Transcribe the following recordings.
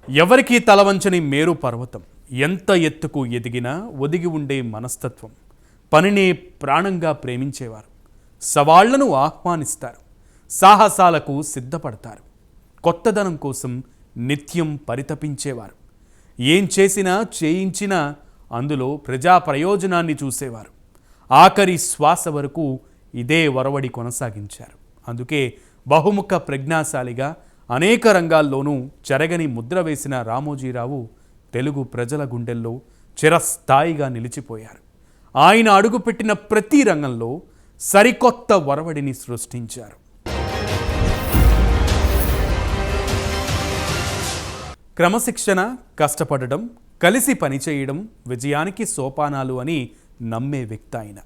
ఎవరికీ తలవంచని మేరు పర్వతం, ఎంత ఎత్తుకు ఎదిగినా ఒదిగి ఉండే మనస్తత్వం, పనినే ప్రాణంగా ప్రేమించేవారు, సవాళ్లను ఆహ్వానిస్తారు, సాహసాలకు సిద్ధపడతారు, కొత్తదనం కోసం నిత్యం పరితపించేవారు, ఏం చేసినా చేయించినా అందులో ప్రజా ప్రయోజనాన్ని చూసేవారు, ఆఖరి శ్వాస వరకు ఇదే ఒరవడి కొనసాగించారు. అందుకే బహుముఖ ప్రజ్ఞాశాలిగా అనేక రంగాల్లోనూ చెరగని ముద్ర వేసిన రామోజీరావు తెలుగు ప్రజల గుండెల్లో చిరస్థాయిగా నిలిచిపోయారు. ఆయన అడుగుపెట్టిన ప్రతి రంగంలో సరికొత్త ఒరవడిని సృష్టించారు. క్రమశిక్షణ, కష్టపడడం, కలిసి పనిచేయడం విజయానికి సోపానాలు అని నమ్మే వ్యక్తి ఆయన.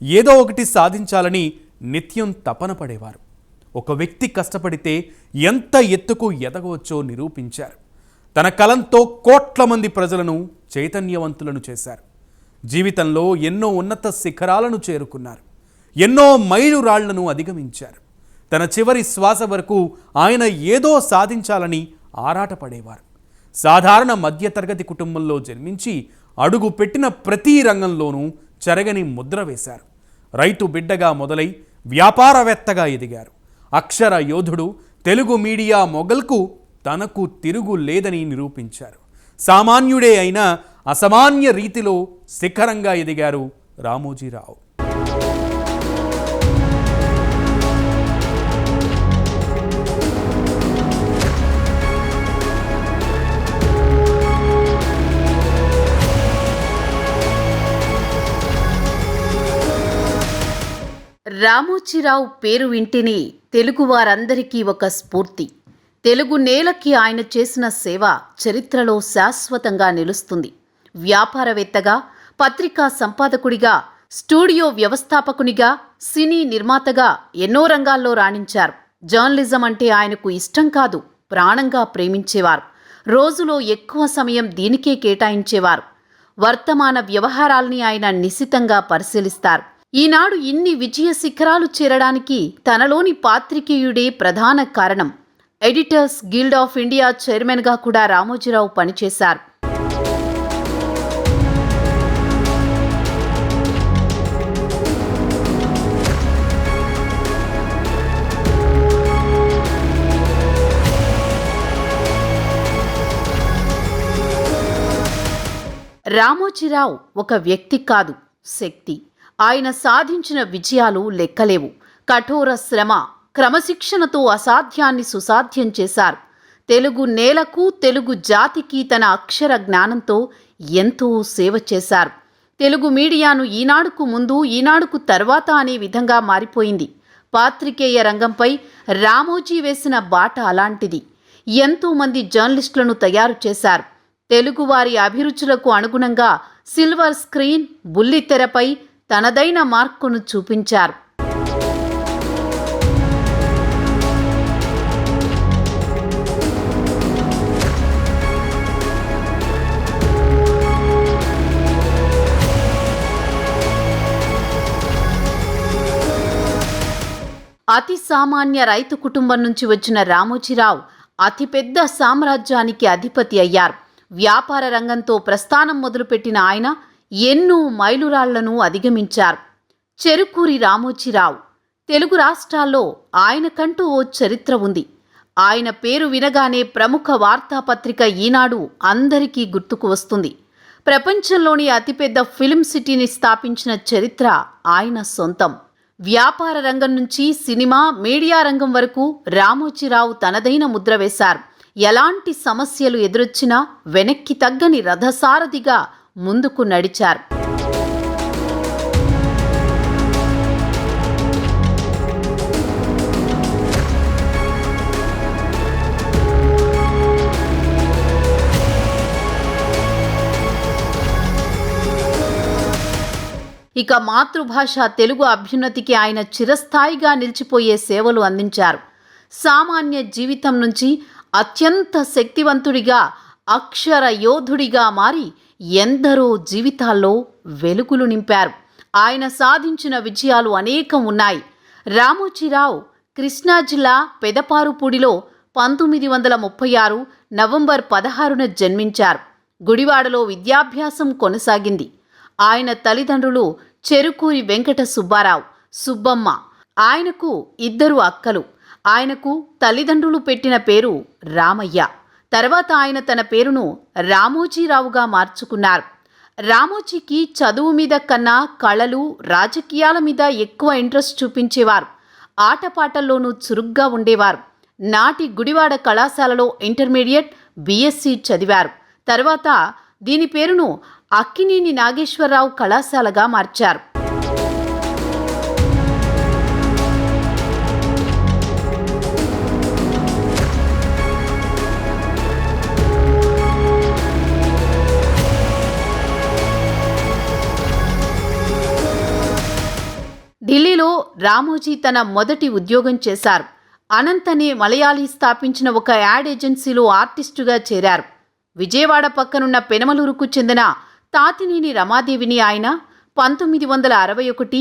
ఏదో ఒకటి సాధించాలని నిత్యం తపన పడేవారు. ఒక వ్యక్తి కష్టపడితే ఎంత ఎత్తుకు ఎదగవచ్చో నిరూపించారు. తన కలంతో కోట్ల మంది ప్రజలను చైతన్యవంతులను చేశారు. జీవితంలో ఎన్నో ఉన్నత శిఖరాలను చేరుకున్నారు. ఎన్నో మైలురాళ్లను అధిగమించారు. తన చివరి శ్వాస వరకు ఆయన ఏదో సాధించాలని ఆరాటపడేవారు. సాధారణ మధ్యతరగతి కుటుంబంలో జన్మించి అడుగు పెట్టిన ప్రతి రంగంలోనూ చెరగని ముద్ర వేశారు. రైతు బిడ్డగా మొదలై వ్యాపారవేత్తగా ఎదిగారు. అక్షర యోధుడు, తెలుగు మీడియా మొగల్కు తనకు తిరుగు లేదని నిరూపించారు. సామాన్యుడే అయినా అసామాన్య రీతిలో శిఖరంగా ఎదిగారు రామోజీరావు. రామోజీరావు పేరు వింటేనే తెలుగువారందరికీ ఒక స్ఫూర్తి. తెలుగు నేలకి ఆయన చేసిన సేవ చరిత్రలో శాశ్వతంగా నిలుస్తుంది. వ్యాపారవేత్తగా, పత్రికా సంపాదకుడిగా, స్టూడియో వ్యవస్థాపకునిగా, సినీ నిర్మాతగా ఎన్నో రంగాల్లో రాణించారు. జర్నలిజం అంటే ఆయనకు ఇష్టం కాదు, ప్రాణంగా ప్రేమించేవారు. రోజులో ఎక్కువ సమయం దీనికే కేటాయించేవారు. వర్తమాన వ్యవహారాల్ని ఆయన నిశితంగా పరిశీలిస్తారు. ఈనాడు ఇన్ని విజయ శిఖరాలు చేరడానికి తనలోని పాత్రికేయుడే ప్రధాన కారణం. ఎడిటర్స్ గిల్డ్ ఆఫ్ ఇండియా చైర్మన్గా కూడా రామోజీరావు పనిచేశారు. రామోజీరావు ఒక వ్యక్తి కాదు, శక్తి. ఆయన సాధించిన విజయాలు లెక్కలేవు. కఠోర శ్రమ, క్రమశిక్షణతో అసాధ్యాన్ని సుసాధ్యం చేశారు. తెలుగు నేలకు, తెలుగు జాతికి తన అక్షర జ్ఞానంతో ఎంతో సేవ చేశారు. తెలుగు మీడియాను ఈనాడుకు ముందు, ఈనాడుకు తర్వాత అనే విధంగా మారిపోయింది. పాత్రికేయ రంగంపై రామోజీ వేసిన బాట అలాంటిది. ఎంతోమంది జర్నలిస్టులను తయారు చేశారు. తెలుగువారి అభిరుచులకు అనుగుణంగా సిల్వర్ స్క్రీన్, బుల్లితెరపై తనదైన మార్కును చూపించారు. అతి సామాన్య రైతు కుటుంబం నుంచి వచ్చిన రామోజీరావు అతిపెద్ద సామ్రాజ్యానికి అధిపతి అయ్యారు. వ్యాపార రంగంతో ప్రస్థానం మొదలుపెట్టిన ఆయన ఎన్నో మైలురాళ్లను అధిగమించారు. చెరుకూరి రామోజీరావు. తెలుగు రాష్ట్రాల్లో ఆయనకంటూ ఓ చరిత్ర ఉంది. ఆయన పేరు వినగానే ప్రముఖ వార్తాపత్రిక ఈనాడు అందరికీ గుర్తుకు వస్తుంది. ప్రపంచంలోని అతిపెద్ద ఫిల్మ్ సిటీని స్థాపించిన చరిత్ర ఆయన సొంతం. వ్యాపార రంగం నుంచి సినిమా, మీడియా రంగం వరకు రామోజీరావు తనదైన ముద్ర వేశారు. ఎలాంటి సమస్యలు ఎదురొచ్చినా వెనక్కి తగ్గని రథసారథిగా ముందుకు నడిచారు. ఇక మాతృభాష తెలుగు అభ్యున్నతికి ఆయన చిరస్థాయిగా నిలిచిపోయే సేవలు అందించారు. సామాన్య జీవితం నుంచి అత్యంత శక్తివంతుడిగా, అక్షర యోధుడిగా మారి ఎందరో జీవితాల్లో వెలుగులు నింపారు. ఆయన సాధించిన విజయాలు అనేకం ఉన్నాయి. రామోజీరావు కృష్ణా జిల్లా పెదపారుపూడిలో 1936 నవంబర్ 16న జన్మించారు. గుడివాడలో విద్యాభ్యాసం కొనసాగింది. ఆయన తల్లిదండ్రులు చెరుకూరి వెంకట సుబ్బారావు, సుబ్బమ్మ. ఆయనకు 2 అక్కలు. ఆయనకు తల్లిదండ్రులు పెట్టిన పేరు రామయ్య. తర్వాత ఆయన తన పేరును రామోజీరావుగా మార్చుకున్నారు. రామోజీకి చదువు మీద కన్నా కళలు, రాజకీయాల మీద ఎక్కువ ఇంట్రెస్ట్ చూపించేవారు. ఆటపాటల్లోనూ చురుగ్గా ఉండేవారు. నాటి గుడివాడ కళాశాలలో ఇంటర్మీడియట్, బీఎస్సీ చదివారు. తర్వాత దీని పేరును అక్కినేని నాగేశ్వరరావు కళాశాలగా మార్చారు. ఢిల్లీలో రామోజీ తన మొదటి ఉద్యోగం చేశారు. అనంత్ అనే మలయాళీ స్థాపించిన ఒక యాడ్ ఏజెన్సీలో ఆర్టిస్టుగా చేరారు. విజయవాడ పక్కనున్న పెనమలూరుకు చెందిన తాతినేని రమాదేవిని ఆయన 1961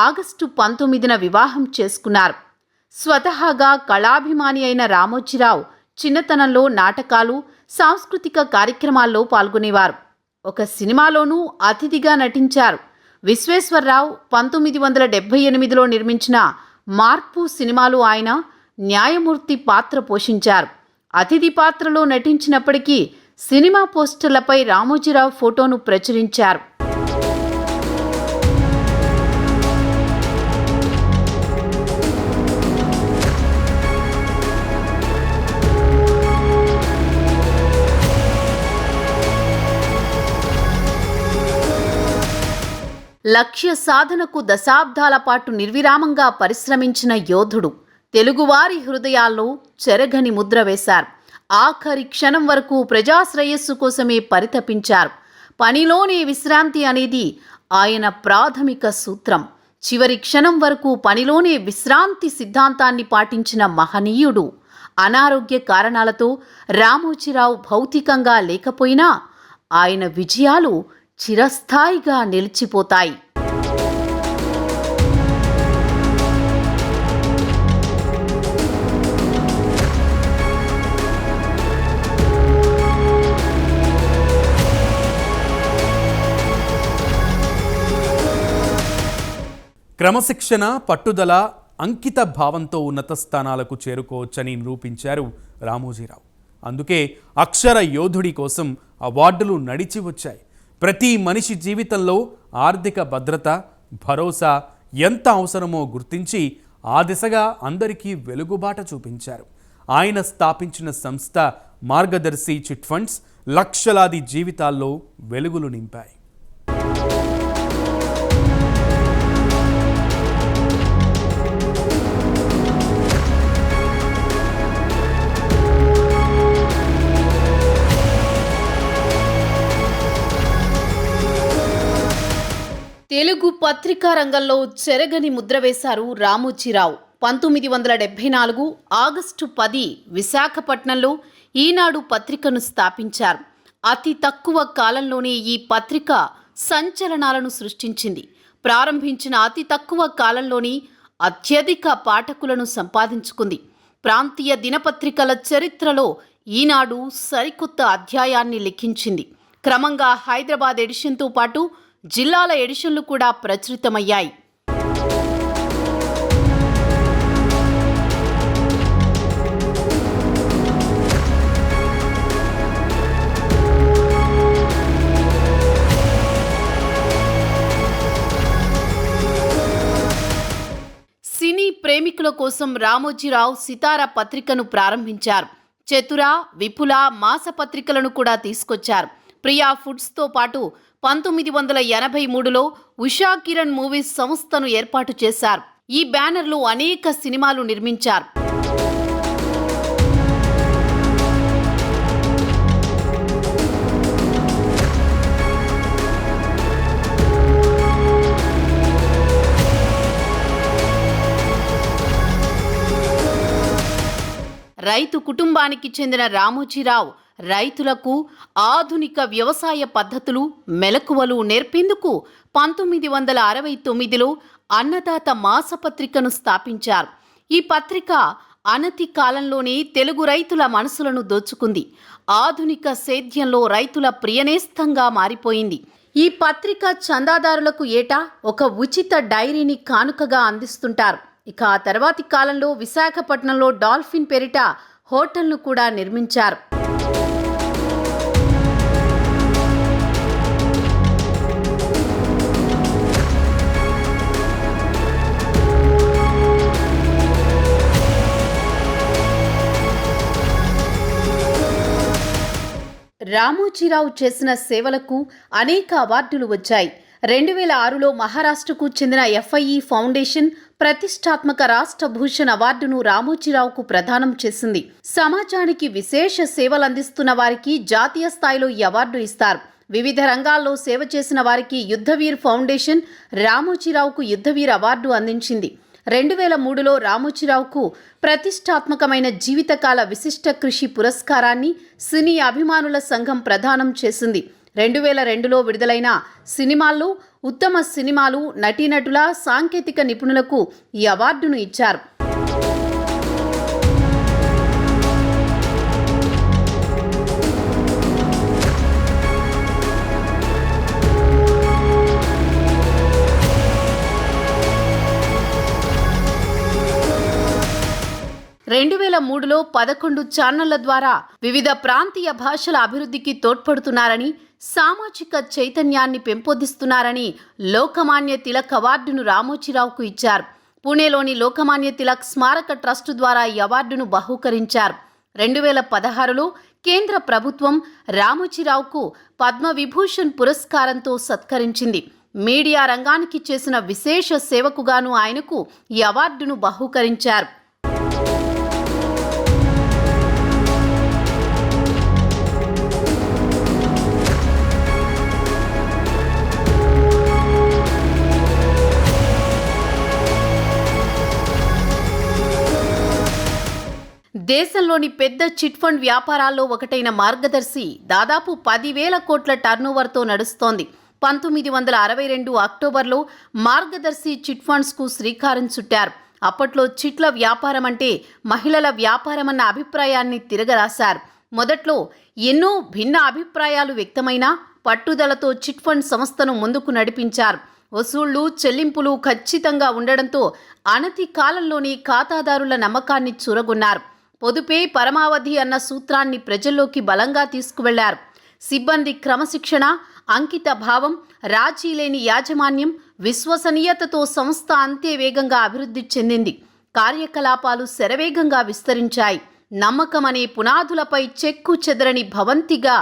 ఆగస్టు 19న వివాహం చేసుకున్నారు. స్వతహాగా కళాభిమాని అయిన రామోజీరావు చిన్నతనంలో నాటకాలు, సాంస్కృతిక కార్యక్రమాల్లో పాల్గొనేవారు. ఒక సినిమాలోనూ అతిథిగా నటించారు. విశ్వేశ్వరరావు 1978లో నిర్మించిన మార్పు సినిమాలో ఆయన న్యాయమూర్తి పాత్ర పోషించారు. అతిథి పాత్రలో నటించినప్పటికీ సినిమా పోస్టర్లపై రామోజీరావు ఫోటోను ప్రచురించారు. లక్ష్య సాధనకు దశాబ్దాల పాటు నిర్విరామంగా పరిశ్రమించిన యోధుడు తెలుగువారి హృదయాల్లో చెరగని ముద్ర వేశారు. ఆఖరి క్షణం వరకు ప్రజా శ్రేయస్సు కోసమే పరితపించారు. పనిలోనే విశ్రాంతి అనేది ఆయన ప్రాథమిక సూత్రం. చివరి క్షణం వరకు పనిలోనే విశ్రాంతి సిద్ధాంతాన్ని పాటించిన మహనీయుడు. అనారోగ్య కారణాలతో రామోజీరావు భౌతికంగా లేకపోయినా ఆయన విజయాలు చిరస్థాయిగా నిలిచిపోతాయి. క్రమశిక్షణ, పట్టుదల, అంకిత భావంతో ఉన్నత స్థానాలకు చేరుకోవచ్చని నిరూపించారు రామోజీరావు. అందుకే అక్షర యోధుడి కోసం అవార్డులు నడిచి వచ్చాయి. ప్రతి మనిషి జీవితంలో ఆర్థిక భద్రత, భరోసా ఎంత అవసరమో గుర్తించి ఆ దిశగా అందరికీ వెలుగుబాట చూపించారు. ఆయన స్థాపించిన సంస్థ మార్గదర్శి చిట్ ఫండ్స్ లక్షలాది జీవితాల్లో వెలుగులు నింపాయి. తెలుగు పత్రికా రంగంలో చెరగని ముద్ర వేశారు రామోజీరావు. 1974 ఆగస్టు 10 విశాఖపట్నంలో ఈనాడు పత్రికను స్థాపించారు. అతి తక్కువ కాలంలోనే ఈ పత్రిక సంచలనాలను సృష్టించింది. ప్రారంభించిన అతి తక్కువ కాలంలోని అత్యధిక పాఠకులను సంపాదించుకుంది. ప్రాంతీయ దినపత్రికల చరిత్రలో ఈనాడు సరికొత్త అధ్యాయాన్ని లిఖించింది. క్రమంగా హైదరాబాద్ ఎడిషన్తో పాటు జిల్లాల ఎడిషన్లు కూడా ప్రచురితమయ్యాయి. సినీ ప్రేమికుల కోసం రామోజీరావు సితార పత్రికను ప్రారంభించారు. చతుర, విపుల మాసపత్రికలను కూడా తీసుకొచ్చారు. ప్రియా ఫుడ్స్తో పాటు 1983లో ఉషా కిరణ్ మూవీస్ సంస్థను ఏర్పాటు చేశారు. ఈ బ్యానర్లో అనేక సినిమాలు నిర్మించారు. రైతు కుటుంబానికి చెందిన రామోజీరావు రైతులకు ఆధునిక వ్యవసాయ పద్ధతులు, మెలకువలు నేర్పేందుకు 1969లో అన్నదాత మాసపత్రికను స్థాపించారు. ఈ పత్రిక అనతి కాలంలోనే తెలుగు రైతుల మనసులను దోచుకుంది. ఆధునిక సేద్యంలో రైతుల ప్రియనేస్తంగా మారిపోయింది. ఈ పత్రిక చందాదారులకు ఏటా ఒక ఉచిత డైరీని కానుకగా అందిస్తుంటారు. ఇక ఆ తర్వాతి కాలంలో విశాఖపట్నంలో డాల్ఫిన్ పేరిట హోటల్ను కూడా నిర్మించారు. రామోజీరావు చేసిన సేవలకు అనేక అవార్డులు వచ్చాయి. 2006లో మహారాష్ట్రకు చెందిన FIE ఫౌండేషన్ ప్రతిష్టాత్మక రాష్ట్ర భూషణ్ అవార్డును రామోజీరావుకు ప్రదానం చేసింది. సమాజానికి విశేష సేవలందిస్తున్న వారికి జాతీయ స్థాయిలో ఈ అవార్డు ఇస్తారు. వివిధ రంగాల్లో సేవ చేసిన వారికి యుద్ధవీర్ ఫౌండేషన్ రామోజీరావుకు యుద్ధవీర్ అవార్డు అందించింది. 2003లో రామోజీరావుకు ప్రతిష్టాత్మకమైన జీవితకాల విశిష్ట కృషి పురస్కారాన్ని సినీ అభిమానుల సంఘం ప్రదానం చేసింది. 2002లో విడుదలైన సినిమాల్లో ఉత్తమ సినిమాలు, నటీనటుల, సాంకేతిక నిపుణులకు ఈ అవార్డును ఇచ్చారు. రెండు 2003లో 11 ఛానళ్ల ద్వారా వివిధ ప్రాంతీయ భాషల అభివృద్ధికి తోడ్పడుతున్నారని, సామాజిక చైతన్యాన్ని పెంపొందిస్తున్నారని లోకమాన్య తిలక్ అవార్డును రామోజీరావుకు ఇచ్చారు. పూణేలోని లోకమాన్య తిలక్ స్మారక ట్రస్టు ద్వారా ఈ అవార్డును బహూకరించారు. 2016లో కేంద్ర ప్రభుత్వం రామోజీరావుకు పద్మవిభూషణ్ పురస్కారంతో సత్కరించింది. మీడియా రంగానికి చేసిన విశేష సేవకుగాను ఆయనకు ఈ అవార్డును బహూకరించారు. దేశంలోని పెద్ద చిట్ ఫండ్ వ్యాపారాల్లో ఒకటైన మార్గదర్శి దాదాపు 10,000 కోట్ల టర్నోవర్తో నడుస్తోంది. 1962 అక్టోబర్లో మార్గదర్శి చిట్ ఫండ్స్కు శ్రీకారం చుట్టారు. అప్పట్లో చిట్ల వ్యాపారం అంటే మహిళల వ్యాపారమన్న అభిప్రాయాన్ని తిరగరాశారు. మొదట్లో ఎన్నో భిన్న అభిప్రాయాలు వ్యక్తమైనా పట్టుదలతో చిట్ ఫండ్ సంస్థను ముందుకు నడిపించారు. వసూళ్లు, చెల్లింపులు ఖచ్చితంగా ఉండడంతో అనతి కాలంలోనే ఖాతాదారుల నమ్మకాన్ని చూరగొన్నారు. పొదుపే పరమావధి అన్న సూత్రాన్ని ప్రజల్లోకి బలంగా తీసుకువెళ్లారు. సిబ్బంది క్రమశిక్షణ, అంకిత భావం, రాజీ లేని యాజమాన్యం, విశ్వసనీయతతో సంస్థ అంతే వేగంగా అభివృద్ధి చెందింది. కార్యకలాపాలు శరవేగంగా విస్తరించాయి. నమ్మకం అనే పునాదులపై చెక్కు చెదరని భవంతిగా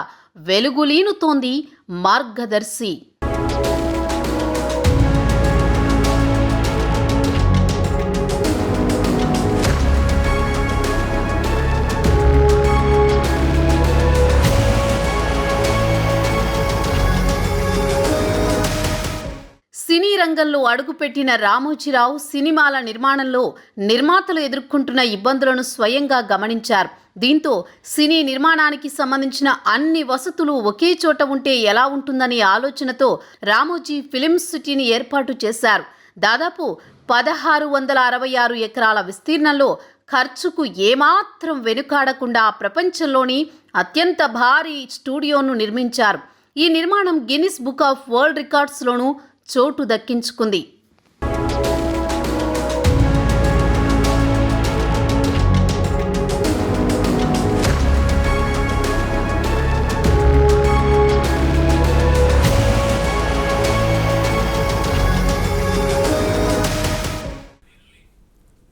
వెలుగులీనుతోంది మార్గదర్శి. సినీ రంగంలో అడుగుపెట్టిన రామోజీరావు సినిమాల నిర్మాణంలో నిర్మాతలు ఎదుర్కొంటున్న ఇబ్బందులను స్వయంగా గమనించారు. దీంతో సినీ నిర్మాణానికి సంబంధించిన అన్ని వసతులు ఒకే చోట ఉంటే ఎలా ఉంటుందనే ఆలోచనతో రామోజీ ఫిలిం సిటీని ఏర్పాటు చేశారు. దాదాపు 1666 ఎకరాల విస్తీర్ణంలో ఖర్చుకు ఏమాత్రం వెనుకాడకుండా ప్రపంచంలోని అత్యంత భారీ స్టూడియోను నిర్మించారు. ఈ నిర్మాణం గిన్నిస్ బుక్ ఆఫ్ వరల్డ్ రికార్డ్స్లోనూ చోటు దక్కించుకుంది.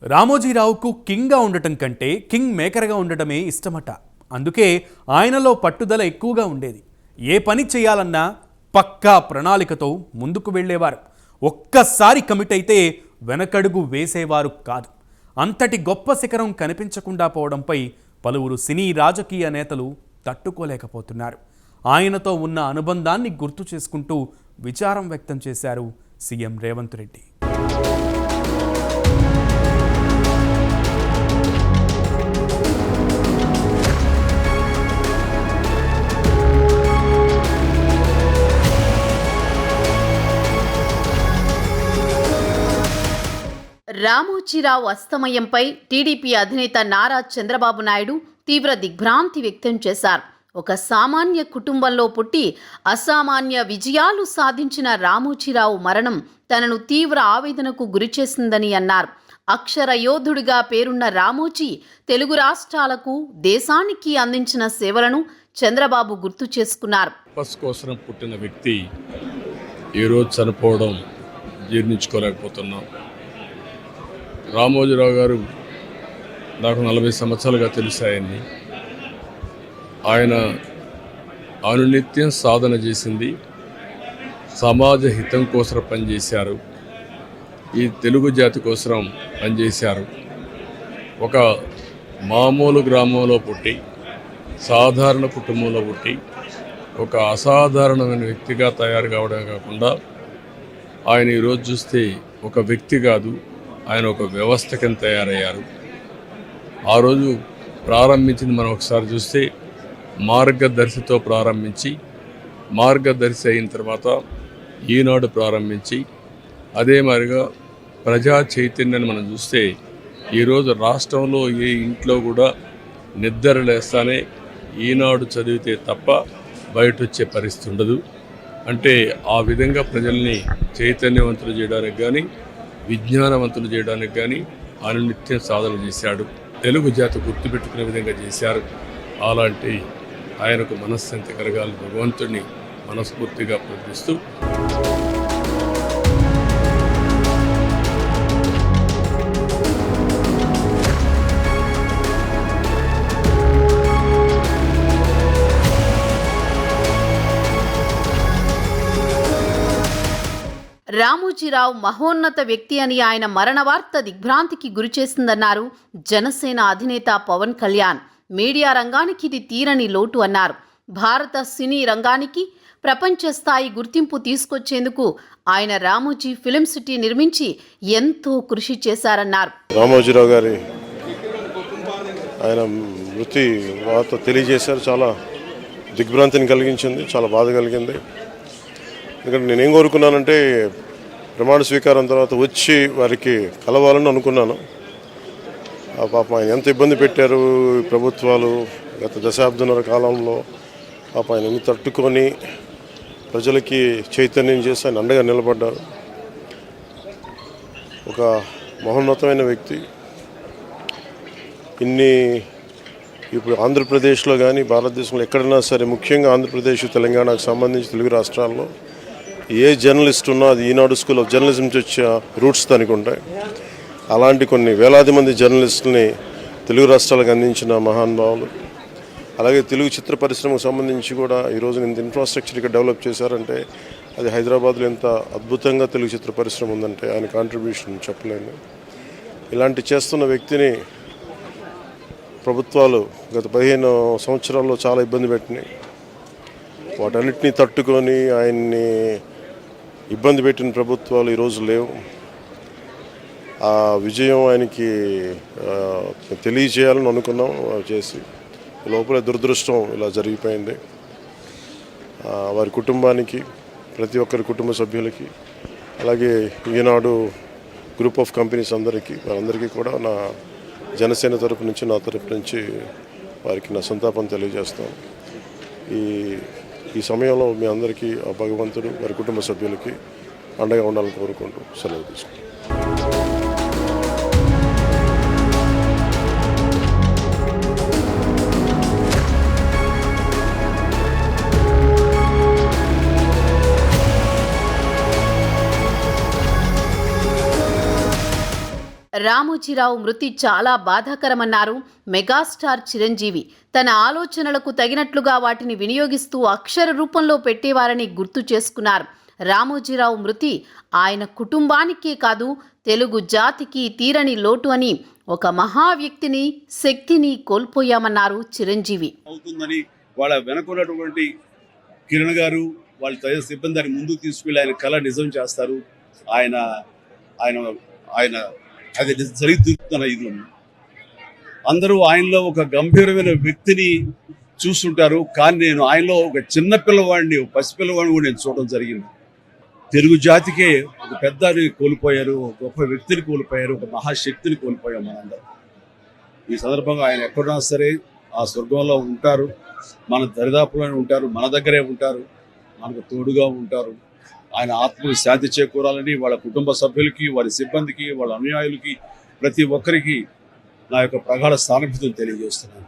రామోజీరావుకు కింగ్గా ఉండటం కంటే కింగ్ మేకర్గా ఉండటమే ఇష్టమట. అందుకే ఆయనలో పట్టుదల ఎక్కువగా ఉండేది. ఏ పని చేయాలన్నా పక్కా ప్రణాళికతో ముందుకు వెళ్ళేవారు. ఒక్కసారి కమిట్ అయితే వెనకడుగు వేసేవారు కాదు. అంతటి గొప్ప శిఖరం కనిపించకుండా పోవడంపై పలువురు సినీ రాజకీయ నేతలు తట్టుకోలేకపోతున్నారు. ఆయనతో ఉన్న అనుబంధాన్ని గుర్తు చేసుకుంటూ విచారం వ్యక్తం చేశారు సీఎం రేవంత్ రెడ్డి. రామోజీ రామోజీరావు అస్తమయంపై టీడీపీ అధినేత నారా చంద్రబాబు నాయుడు తీవ్ర దిగ్భ్రాంతి వ్యక్తం చేశారు. ఒక సామాన్య కుటుంబంలో పుట్టి అసామాన్య విజయాలు సాధించిన రామోజీరావు మరణం తనను తీవ్ర ఆవేదనకు గురిచేసిందని అన్నారు. అక్షర యోధుడిగా పేరున్న రామోజీ తెలుగు రాష్ట్రాలకు, దేశానికి అందించిన సేవలను చంద్రబాబు గుర్తు చేసుకున్నారు. కోసం పుట్టిన వ్యక్తి ఈరోజు చనిపోవడం జీర్ణించుకోలేకపోతున్నాం. రామోజీరావు గారు నాకు 40 సంవత్సరాలుగా తెలిసాయని. ఆయన అనునిత్యం సాధన చేసింది, సమాజ హితం కోసం పనిచేశారు, ఈ తెలుగు జాతి కోసం పనిచేశారు. ఒక మామూలు గ్రామంలో పుట్టి, సాధారణ కుటుంబంలో పుట్టి, ఒక అసాధారణమైన వ్యక్తిగా తయారు కావడం కాకుండా ఆయన ఈరోజు చూస్తే ఒక వ్యక్తి కాదు, ఆయన ఒక వ్యవస్థ కింద తయారయ్యారు. ఆ రోజు ప్రారంభించింది మనం ఒకసారి చూస్తే మార్గదర్శితో ప్రారంభించి, మార్గదర్శి అయిన తర్వాత ఈనాడు ప్రారంభించి, అదే మాదిరిగా ప్రజా చైతన్యాన్ని మనం చూస్తే ఈరోజు రాష్ట్రంలో ఏ ఇంట్లో కూడా నిద్ర లేస్తానే ఈనాడు చదివితే తప్ప బయట వచ్చే పరిస్థితి ఉండదు. అంటే ఆ విధంగా ప్రజల్ని చైతన్యవంతులు చేయడానికి కానీ, విజ్ఞానవంతులు చేయడానికి కానీ అనునిత్యం సాధన చేశాడు. తెలుగు జాతి గుర్తుపెట్టుకునే విధంగా చేశారు. అలాంటి ఆయనకు మనశ్శాంతి కలగాలి భగవంతుడిని మనస్ఫూర్తిగా ప్రార్థిస్తూ రామోజీరావు మహోన్నత వ్యక్తి అని ఆయన మరణ వార్త దిగ్భ్రాంతికి గురిచేసిందన్నారు జనసేన అధినేత పవన్ కళ్యాణ్. మీడియా రంగానికి ఇది తీరని లోటు అన్నారు. భారత సినీ రంగానికి ప్రపంచ స్థాయి గుర్తింపు తీసుకొచ్చేందుకు ఆయన రామోజీ ఫిలిం సిటీ నిర్మించి ఎంతో కృషి చేశారన్నారు. రామోజీరావు గారి ఆయన మృతి వార్త తెలియజేశారు. చాలా దిగ్భ్రాంతిని కలిగించింది, చాలా బాధ కలిగింది. ఎందుకంటే నేనేం కోరుకున్నానంటే ప్రమాణ స్వీకారం తర్వాత వచ్చి వారికి కలవాలని అనుకున్నాను. ఆ పాపం ఆయన ఎంత ఇబ్బంది పెట్టారు ప్రభుత్వాలు గత దశాబ్దన్నర కాలంలో. పాపం ఆయన ఎన్ని తట్టుకొని ప్రజలకి చైతన్యం చేసి ఆయన అండగా నిలబడ్డారు. ఒక మహోన్నతమైన వ్యక్తి. ఇప్పుడు ఆంధ్రప్రదేశ్లో కానీ భారతదేశంలో ఎక్కడైనా సరే, ముఖ్యంగా ఆంధ్రప్రదేశ్, తెలంగాణకు సంబంధించి తెలుగు రాష్ట్రాల్లో ఏ జర్నలిస్ట్ ఉన్నా అది ఈనాడు స్కూల్ ఆఫ్ జర్నలిజం నుంచి వచ్చే రూట్స్ దానికి ఉంటాయి. అలాంటి కొన్ని వేలాది మంది జర్నలిస్టులని తెలుగు రాష్ట్రాలకు అందించిన మహానుభావులు. అలాగే తెలుగు చిత్ర పరిశ్రమకు సంబంధించి కూడా ఈరోజు ఇంత ఇన్ఫ్రాస్ట్రక్చర్ ఇక్కడ డెవలప్ చేశారంటే అది హైదరాబాద్లో ఎంత అద్భుతంగా తెలుగు చిత్ర పరిశ్రమ ఉందంటే ఆయన కాంట్రిబ్యూషన్ చెప్పలేను. ఇలాంటి చేస్తున్న వ్యక్తిని ప్రభుత్వాలు గత 15 సంవత్సరాల్లో చాలా ఇబ్బంది పెట్టినాయి. వాటన్నిటినీ తట్టుకొని ఆయన్ని ఇబ్బంది పెట్టిన ప్రభుత్వాలు ఈరోజు లేవు. ఆ విజయం ఆయనకి తెలియజేయాలని అనుకున్నాం, చేసి లోపల దురదృష్టం ఇలా జరిగిపోయింది. వారి కుటుంబానికి, ప్రతి ఒక్కరి కుటుంబ సభ్యులకి, అలాగే ఈనాడు గ్రూప్ ఆఫ్ కంపెనీస్ వారందరికీ కూడా నా జనసేన తరపు నుంచి, నా తరపు నుంచి వారికి నా సంతాపం తెలియజేస్తాను. ఈ సమయంలో మీ అందరికీ ఆ భగవంతుడు వారి కుటుంబ సభ్యులకి అండగా ఉండాలని కోరుకుంటూ సెలవు తీసుకుంటాను. రామోజీరావు మృతి చాలా బాధాకరమన్నారు మెగాస్టార్ చిరంజీవి. తన ఆలోచనలకు తగినట్లుగా వాటిని వినియోగిస్తూ అక్షర రూపంలో పెట్టేవారని గుర్తు చేసుకున్నారు. రామోజీరావు మృతి ఆయన కుటుంబానికే కాదు, తెలుగు జాతికి తీరని లోటు అని, ఒక మహా వ్యక్తిని, శక్తిని కోల్పోయామన్నారు చిరంజీవి. అవుతుందని వాళ్ళ వెనకున్నటువంటి కిరణ్ గారు, వాళ్ళ తదితర సిబ్బంది దాన్ని ముందుకు తీసుకెళ్ళి ఆయన కళ నిజం చేస్తారు. ఆయన ఆయన ఆయన అది జరుగుతున్న ఇది అందరూ ఆయనలో ఒక గంభీరమైన వ్యక్తిని చూస్తుంటారు. కానీ నేను ఆయనలో ఒక చిన్న పిల్లవాడిని, పసిపిల్లవాడిని కూడా నేను చూడడం జరిగింది. తెలుగు జాతికే ఒక పెద్దని కోల్పోయారు, ఒక గొప్ప వ్యక్తిని కోల్పోయారు, ఒక మహాశక్తిని కోల్పోయాం మనందరం. ఈ సందర్భంగా ఆయన ఎక్కడున్నా సరే ఆ స్వర్గంలో ఉంటారు, మన దరిదాపులోనే ఉంటారు, మన దగ్గరే ఉంటారు, మనకు తోడుగా ఉంటారు. ఆయన ఆత్మకు శాంతి చేకూరాలని వాళ్ళ కుటుంబ సభ్యులకి, వారి సిబ్బందికి, వాళ్ళ అనుయాయులకి, ప్రతి ఒక్కరికి నా యొక్క ప్రగాఢ సానుభూతిని తెలియజేస్తున్నాను.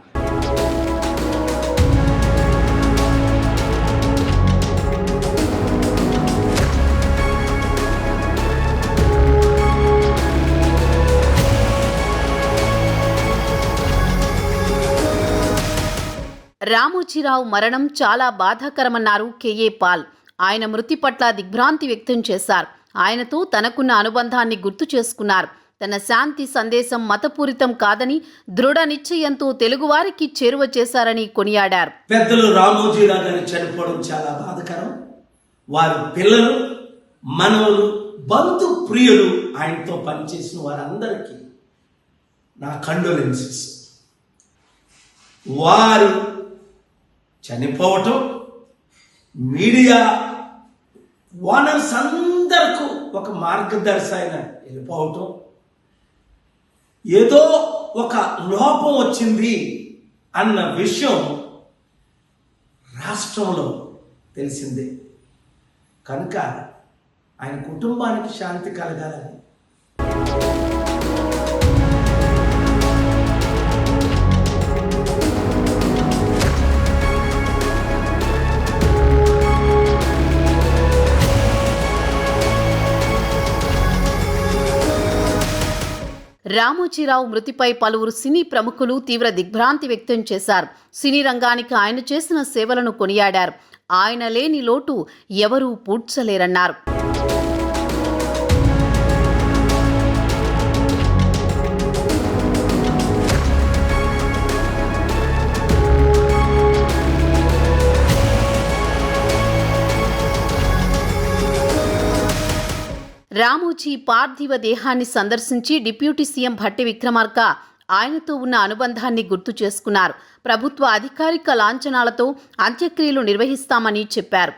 రామోజీరావు మరణం చాలా బాధాకరమన్నారు కేఏ పాల్. ఆయన మృతి పట్ల దిగ్భ్రాంతి వ్యక్తం చేశారు. ఆయనతో తనకున్న అనుబంధాన్ని గుర్తు చేసుకున్నారు. తన శాంతి సందేశం మతపూరితం కాదని దృఢ నిశ్చయంతో తెలుగువారికి చేరువ చేశారని కొనియాడారు. పెద్దలు రామోజీరావు గారు చనిపోవడం చాలా బాధాకరం. వారి పిల్లలు, మనవలు, బంధు ప్రియులు, ఆయనతో పనిచేసిన వారందరికీ నా కండోలెన్సెస్. వారు చనిపోవటం, మీడియా ఓనర్స్ అందరికీ ఒక మార్గదర్శి ఆయన వెళ్ళిపోవటం, ఏదో ఒక లోపం వచ్చింది అన్న విషయం రాష్ట్రంలో తెలిసిందే. కనుక ఆయన కుటుంబానికి శాంతి కలగాలని రామోజీరావు మృతిపై పలువురు సినీ ప్రముఖులు తీవ్ర దిగ్భ్రాంతి వ్యక్తం చేశారు. సినీ రంగానికి ఆయన చేసిన సేవలను కొనియాడారు. ఆయన లేని లోటు ఎవరూ పూడ్చలేరన్నారు. రామోజీ పార్థివ దేహాన్ని సందర్శించి డిప్యూటీ సీఎం భట్టి విక్రమార్క ఆయనతో ఉన్న అనుబంధాన్ని గుర్తు చేసుకున్నారు. ప్రభుత్వ అధికారిక లాంఛనాలతో అంత్యక్రియలు నిర్వహిస్తామని చెప్పారు.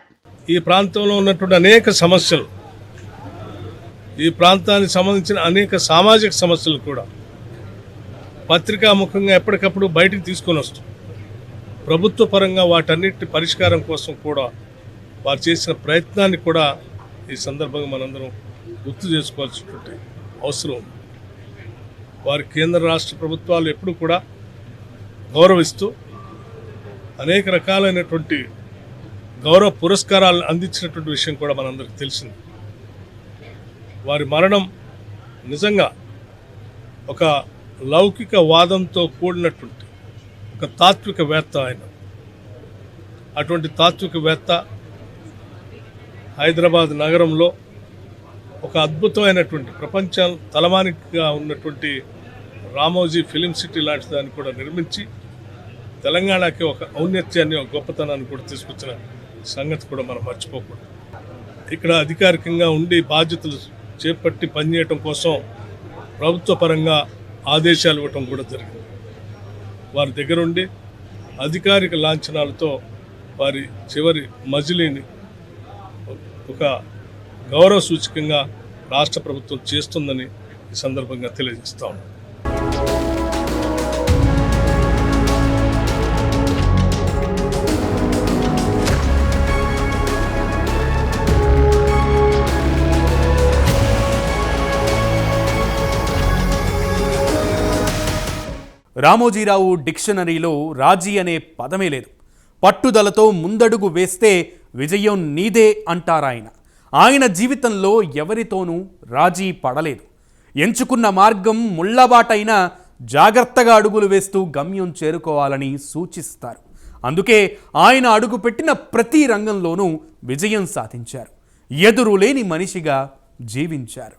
ఈ ప్రాంతంలో ఉన్నటువంటి అనేక సమస్యలు, ఈ ప్రాంతానికి సంబంధించిన అనేక సామాజిక సమస్యలు కూడా పత్రికాముఖంగా ఎప్పటికప్పుడు బయటికి తీసుకొని వస్తాం. ప్రభుత్వ పరంగా వాటన్నిటి పరిష్కారం కోసం కూడా వారు చేసిన ప్రయత్నాన్ని కూడా ఈ సందర్భంగా మనందరం గుర్తు చేసుకోవాల్సినటువంటి అవసరం ఉంది. వారి కేంద్ర రాష్ట్ర ప్రభుత్వాలు ఎప్పుడు కూడా గౌరవిస్తూ అనేక రకాలైనటువంటి గౌరవ పురస్కారాలను అందించినటువంటి విషయం కూడా మనందరికీ తెలిసింది. వారి మరణం నిజంగా ఒక లౌకిక వాదంతో కూడినటువంటి ఒక తాత్వికవేత్త ఆయన. అటువంటి తాత్వికవేత్త హైదరాబాద్ నగరంలో ఒక అద్భుతమైనటువంటి ప్రపంచం తలమానికగా ఉన్నటువంటి రామోజీ ఫిలిం సిటీ లాంటి దాన్ని కూడా నిర్మించి తెలంగాణకి ఒక ఔన్నత్యాన్ని, ఒక గొప్పతనాన్ని కూడా తీసుకొచ్చిన సంగతి కూడా మనం మర్చిపోకూడదు. ఇక్కడ అధికారికంగా ఉండి బాధ్యతలు చేపట్టి పనిచేయటం కోసం ప్రభుత్వ పరంగా ఆదేశాలు ఇవ్వటం కూడా జరిగింది. వారి దగ్గరుండి అధికారిక లాంఛనాలతో వారి చివరి మజిలీని ఒక గౌరవ సూచకంగా రాష్ట్ర ప్రభుత్వం చేస్తుందని ఈ సందర్భంగా తెలియజేస్తా ఉన్నాం. రామోజీరావు డిక్షనరీలో రాజీ అనే పదమే లేదు. పట్టుదలతో ముందడుగు వేస్తే విజయం నీదే అంటారాయన. ఆయన జీవితంలో ఎవరితోనూ రాజీ పడలేదు. ఎంచుకున్న మార్గం ముళ్ళబాటైనా జాగ్రత్తగా అడుగులు వేస్తూ గమ్యం చేరుకోవాలని సూచిస్తారు. అందుకే ఆయన అడుగుపెట్టిన ప్రతి రంగంలోనూ విజయం సాధించారు. ఎదురులేని మనిషిగా జీవించారు.